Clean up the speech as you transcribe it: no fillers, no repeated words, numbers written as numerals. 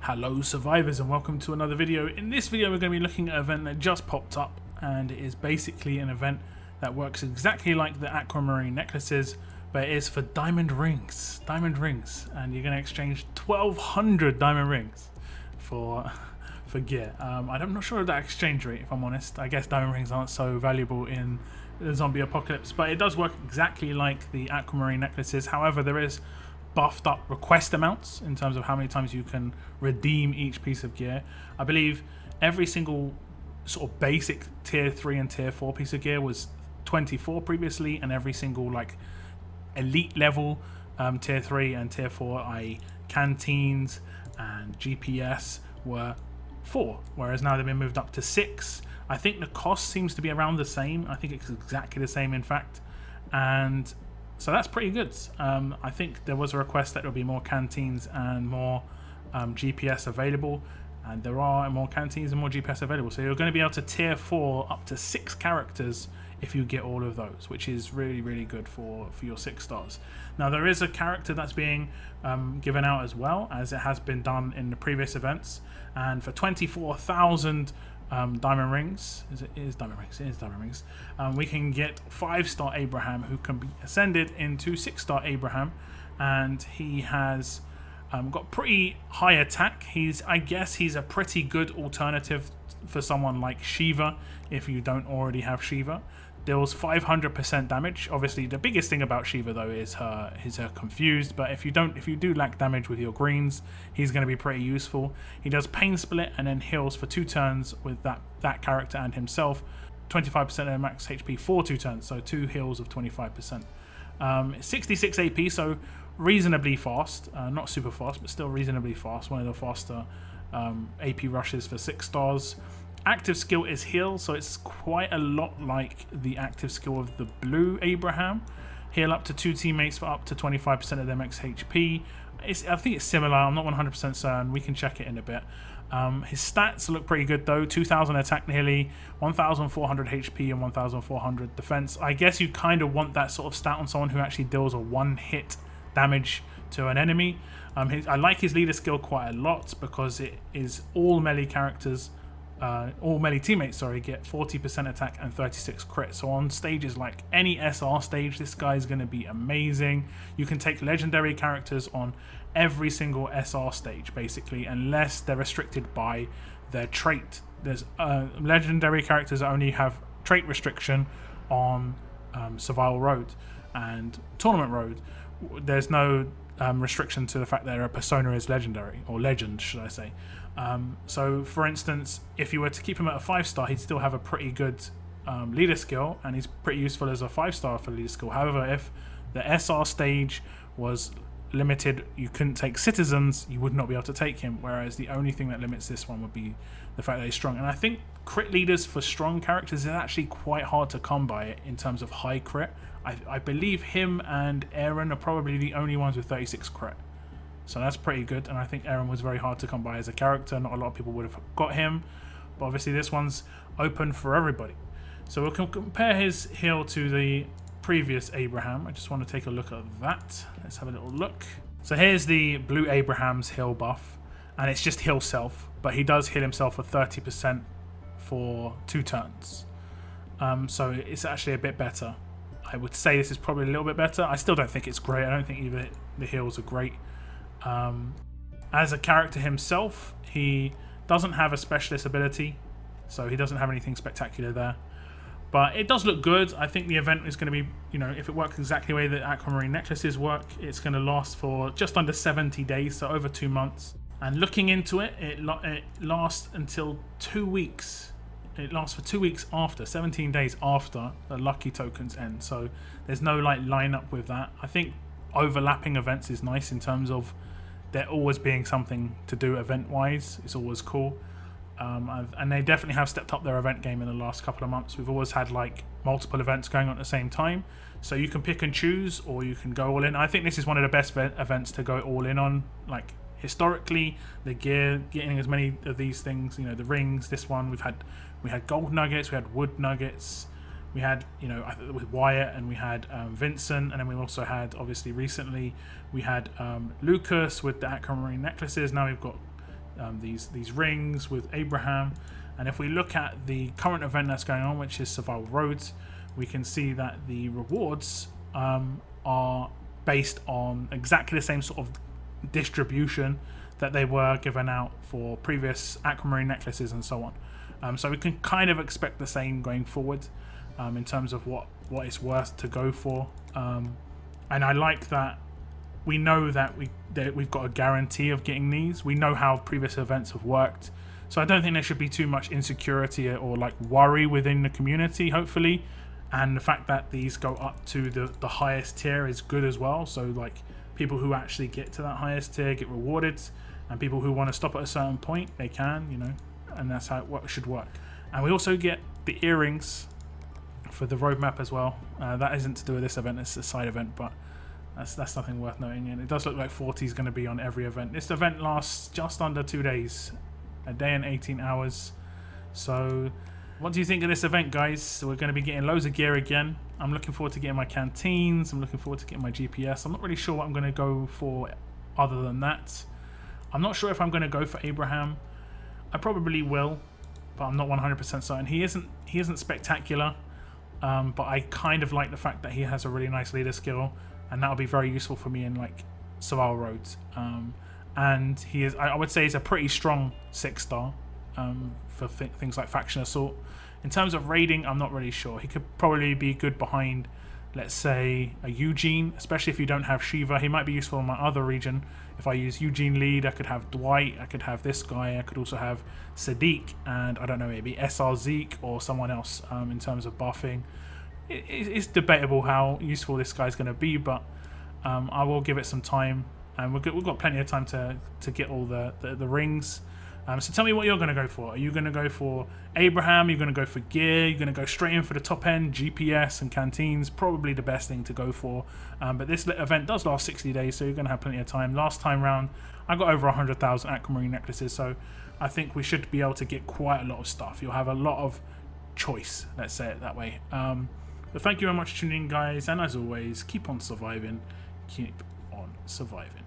Hello survivors and welcome to another video. In this video we're going to be looking at an event that just popped up, and it is basically an event that works exactly like the Aquamarine Necklaces, but it is for diamond rings. And you're going to exchange 1,200 diamond rings for gear. I'm not sure of that exchange rate, if I'm honest. I guess diamond rings aren't so valuable in the zombie apocalypse, but it does work exactly like the Aquamarine Necklaces. However, there is buffed up request amounts in terms of how many times you can redeem each piece of gear. I believe every single sort of basic tier 3 and tier 4 piece of gear was 24 previously, and every single like elite level tier 3 and tier 4, i.e. canteens and GPS, were 4, whereas now they've been moved up to 6. I think the cost seems to be around the same. I think it's exactly the same in fact, and so that's pretty good. I think there was a request that there'll be more canteens and more GPS available, and there are more canteens and more GPS available. So you're going to be able to tier 4 up to 6 characters if you get all of those, which is really good for your 6 stars. Now there is a character that's being given out as well, as it has been done in the previous events, and for 24,000 diamond rings, it is diamond rings, we can get 5-star Abraham, who can be ascended into 6-star Abraham, and he has got pretty high attack. I guess he's a pretty good alternative for someone like Shiva if you don't already have Shiva. Deals 500% damage. Obviously the biggest thing about Shiva though is her confused, but if you do lack damage with your greens, he's going to be pretty useful. He does pain split and then heals for 2 turns with that character and himself, 25% of their max HP for 2 turns, so 2 heals of 25%. 66 AP, so reasonably fast, not super fast but still reasonably fast, one of the faster AP rushes for 6 stars. Active skill is heal, so it's quite a lot like the active skill of the blue Abraham. Heal up to 2 teammates for up to 25% of their max HP. I think it's similar, I'm not 100% certain, we can check it in a bit. His stats look pretty good though, 2,000 attack nearly, 1,400 HP and 1,400 defense. I guess you kind of want that sort of stat on someone who actually deals a 1-hit damage to an enemy. I like his leader skill quite a lot because it is all melee characters, all melee teammates, sorry, get 40% attack and 36 crit. So on stages like any SR stage, this guy is going to be amazing. You can take legendary characters on every single SR stage basically, unless they're restricted by their trait. There's legendary characters that only have trait restriction on Survival Road and Tournament Road. There's no restriction to the fact that their persona is legendary, or legend should I say. So for instance, if you were to keep him at a 5-star, he'd still have a pretty good leader skill, and he's pretty useful as a 5-star for leader skill. However, if the SR stage was limited, you couldn't take citizens, you would not be able to take him, whereas the only thing that limits this one would be the fact that he's strong. And I think crit leaders for strong characters is actually quite hard to come by in terms of high crit. I believe him and Aaron are probably the only ones with 36 crit. So that's pretty good, and I think Aaron was very hard to come by as a character. Not a lot of people would have got him, but obviously this one's open for everybody. So we'll compare his heal to the previous Abraham. I just want to take a look at that. Let's have a little look. So here's the blue Abraham's heal buff, and it's just heal self, but he does heal himself for 30% for 2 turns. So it's actually a bit better. I would say this is probably a little bit better. I still don't think it's great. I don't think either the heals are great. As a character himself, he doesn't have a specialist ability, so he doesn't have anything spectacular there. But it does look good. I think the event is going to be, you know, if it works exactly the way that Aquamarine Necklaces work, it's going to last for just under 70 days, so over 2 months. And looking into it, it lasts until 2 weeks. It lasts for 2 weeks after, 17 days after the lucky tokens end. So there's no like line up with that. I think overlapping events is nice in terms of there always being something to do event wise. It's always cool. And they definitely have stepped up their event game in the last couple of months. We've always had like multiple events going on at the same time, so you can pick and choose, or you can go all in. I think this is one of the best events to go all in on. Like historically, the gear, getting as many of these things, you know, the rings, this one, we had gold nuggets, we had wood nuggets, we had, you know, with Wyatt, and we had Vincent, and then we also had, obviously recently, we had Lucas with the Aquamarine Necklaces. Now we've got these rings with Abraham. And if we look at the current event that's going on, which is Survival Roads, we can see that the rewards are based on exactly the same sort of distribution that they were given out for previous Aquamarine Necklaces and so on. So we can kind of expect the same going forward in terms of what it's worth to go for. And I like that we know that we've got a guarantee of getting these. We know how previous events have worked. So I don't think there should be too much insecurity or like worry within the community, hopefully. And the fact that these go up to the highest tier is good as well. So like people who actually get to that highest tier get rewarded, and people who want to stop at a certain point, they can, you know, and that's how it should work. And we also get the earrings for the roadmap as well. That isn't to do with this event, it's a side event, but that's nothing worth noting. And it does look like 40 is going to be on every event. This event lasts just under 2 days, a day and 18 hours. So what do you think of this event, guys? So we're going to be getting loads of gear again. I'm looking forward to getting my canteens. I'm looking forward to getting my GPS. I'm not really sure what I'm going to go for other than that. I'm not sure if I'm going to go for Abraham. I probably will, but I'm not 100% certain. He isn't spectacular, but I kind of like the fact that he has a really nice leader skill, and that'll be very useful for me in like Survival Roads. And he is, I would say, he's a pretty strong 6-star for things like Faction Assault. In terms of raiding, I'm not really sure. He could probably be good behind, let's say, a Eugene, especially if you don't have Shiva. He might be useful in my other region. If I use Eugene lead, I could have Dwight, I could have this guy, I could also have Sadiq, and I don't know, maybe SR Zeke or someone else in terms of buffing. It's debatable how useful this guy's going to be, but I will give it some time, and we've got plenty of time to get all the rings. So tell me what you're going to go for. Are you going to go for Abraham? Are you going to go for gear? You're going to go straight in for the top end, GPS and canteens? Probably the best thing to go for. But this event does last 60 days, so you're going to have plenty of time. Last time round, I got over 100,000 Aquamarine Necklaces, so I think we should be able to get quite a lot of stuff. You'll have a lot of choice, let's say it that way. But thank you very much for tuning in, guys, and as always, keep on surviving. Keep on surviving.